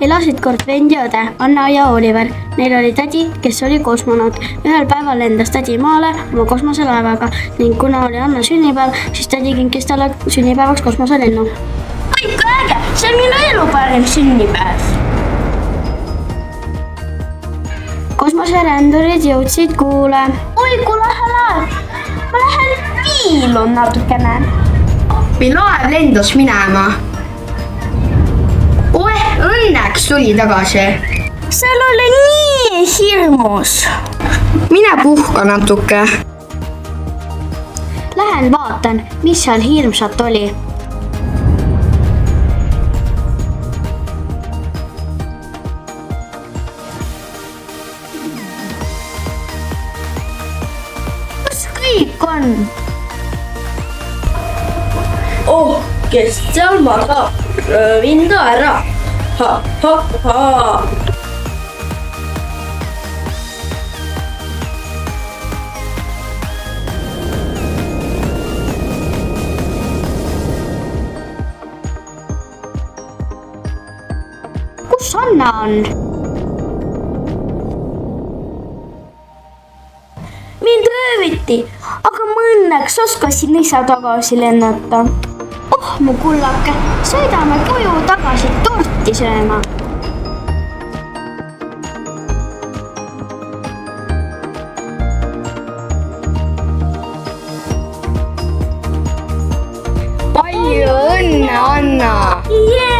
elasid kord vend ja õde, Anna ja Oliver. Neil oli tädi, kes oli kosmonaut. Ühel päeval lendas tädi maale oma kosmoselaevaga ning kuna oli Anna sünnipäev, siis tädi kinkis talle sünnipäevaks kosmoselennu. Oi, kui äge! See on minu elu parim sünnipäev! Kosmoserändurid jõudsid Kuule. Oi, kui lähe läheb! Ma lähen piilun natukene. Laev lendas minema. Õnneks tuli tagasi. Seal oli nii hirmus. Mine puhka natuke. Lähen vaatan, mis seal hirmsat oli. Kus kõik on? Oh, kes seal magab? Röövin ta ära. Ha, ha, ha. Kus Anna on? Mind rööviti, aga ma õnneks oskasin ise tagasi lennata. Oh, mu kullake, sõidame koju tagasi torti sööma. Palju õnne, Anna! Jee!